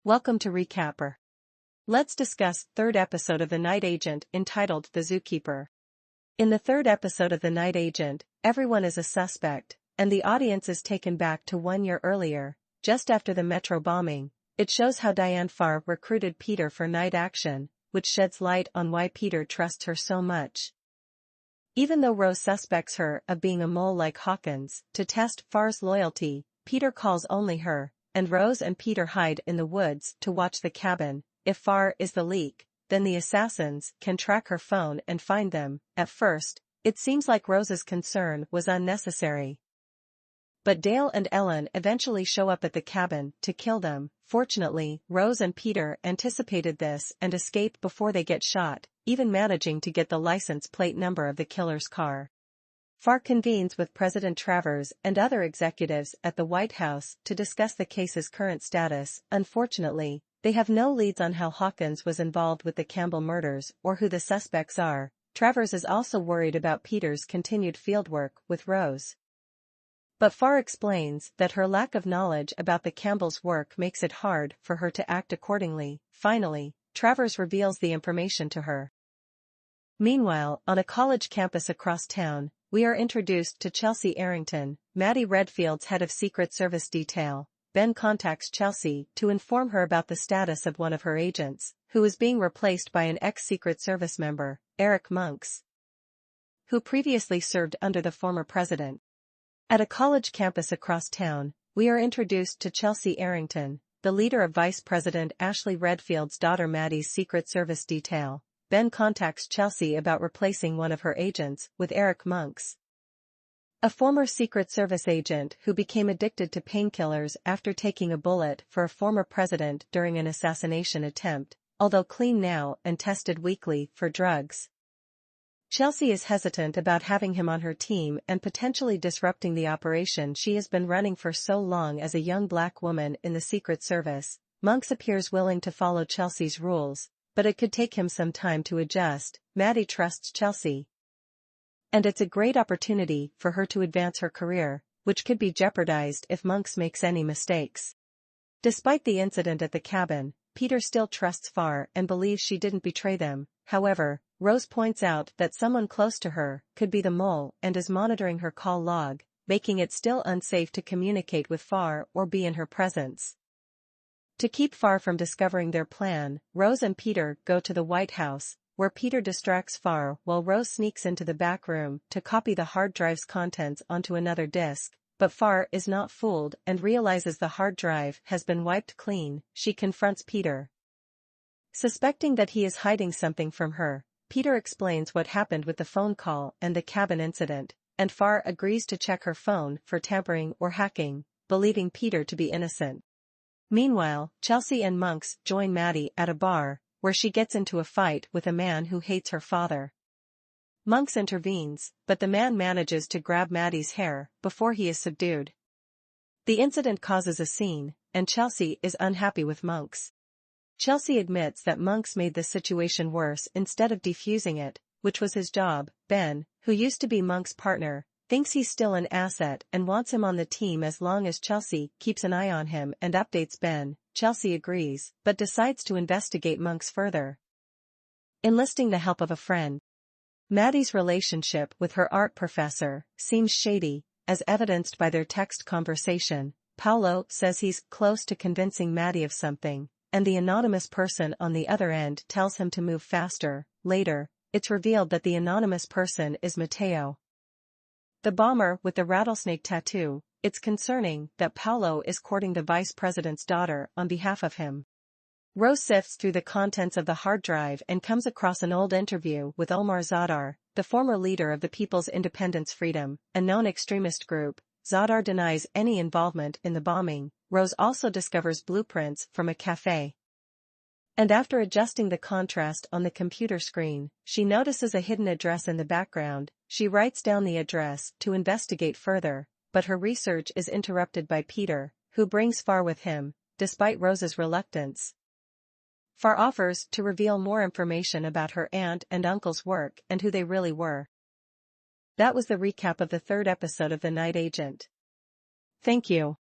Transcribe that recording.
Welcome to Recapper. Let's discuss third episode of The Night Agent entitled The Zookeeper. In the third episode of The Night Agent, everyone is a suspect, and the audience is taken back to 1 year earlier, just after the metro bombing. It shows how Diane Farr recruited Peter for night action, which sheds light on why Peter trusts her so much. Even though Rose suspects her of being a mole like Hawkins, to test Farr's loyalty, Peter calls only her, and Rose and Peter hide in the woods to watch the cabin. If Farr is the leak, then the assassins can track her phone and find them. At first, it seems like Rose's concern was unnecessary. But Dale and Ellen eventually show up at the cabin to kill them. Fortunately, Rose and Peter anticipated this and escape before they get shot, even managing to get the license plate number of the killer's car. Farr convenes with President Travers and other executives at the White House to discuss the case's current status. Unfortunately, they have no leads on how Hawkins was involved with the Campbell murders or who the suspects are. Travers is also worried about Peter's continued fieldwork with Rose. But Farr explains that her lack of knowledge about the Campbell's work makes it hard for her to act accordingly. Finally, Travers reveals the information to her. Meanwhile, on a college campus across town, we are introduced to Chelsea Arrington, Maddie Redfield's head of Secret Service detail. Ben contacts Chelsea to inform her about the status of one of her agents, who is being replaced by an ex-Secret Service member, Eric Monks, who previously served under the former president. At a college campus across town, we are introduced to Chelsea Arrington, the leader of Vice President Ashley Redfield's daughter Maddie's Secret Service detail. Ben contacts Chelsea about replacing one of her agents with Eric Monks, a former Secret Service agent who became addicted to painkillers after taking a bullet for a former president during an assassination attempt, although clean now and tested weekly for drugs. Chelsea is hesitant about having him on her team and potentially disrupting the operation she has been running for so long as a young black woman in the Secret Service. Monks appears willing to follow Chelsea's rules, but it could take him some time to adjust. Maddie trusts Chelsea, and it's a great opportunity for her to advance her career, which could be jeopardized if Monks makes any mistakes. Despite the incident at the cabin, Peter still trusts Farr and believes she didn't betray them. However, Rose points out that someone close to her could be the mole and is monitoring her call log, making it still unsafe to communicate with Farr or be in her presence. To keep Farr from discovering their plan, Rose and Peter go to the White House, where Peter distracts Farr while Rose sneaks into the back room to copy the hard drive's contents onto another disk. But Farr is not fooled and realizes the hard drive has been wiped clean. She confronts Peter, suspecting that he is hiding something from her. Peter explains what happened with the phone call and the cabin incident, and Farr agrees to check her phone for tampering or hacking, believing Peter to be innocent. Meanwhile, Chelsea and Monks join Maddie at a bar, where she gets into a fight with a man who hates her father. Monks intervenes, but the man manages to grab Maddie's hair before he is subdued. The incident causes a scene, and Chelsea is unhappy with Monks. Chelsea admits that Monks made the situation worse instead of defusing it, which was his job. Ben, who used to be Monks' partner, thinks he's still an asset and wants him on the team as long as Chelsea keeps an eye on him and updates Ben. Chelsea agrees, but decides to investigate Monks further, enlisting the help of a friend. Maddie's relationship with her art professor seems shady, as evidenced by their text conversation. Paolo says he's close to convincing Maddie of something, and the anonymous person on the other end tells him to move faster. Later, it's revealed that the anonymous person is Matteo, the bomber with the rattlesnake tattoo. It's concerning that Paolo is courting the vice president's daughter on behalf of him. Rose sifts through the contents of the hard drive and comes across an old interview with Omar Zadar, the former leader of the People's Independence Freedom, a known extremist group. Zadar denies any involvement in the bombing. Rose also discovers blueprints from a cafe, and after adjusting the contrast on the computer screen, she notices a hidden address in the background. She writes down the address to investigate further, but her research is interrupted by Peter, who brings Farr with him, despite Rose's reluctance. Farr offers to reveal more information about her aunt and uncle's work and who they really were. That was the recap of the third episode of The Night Agent. Thank you.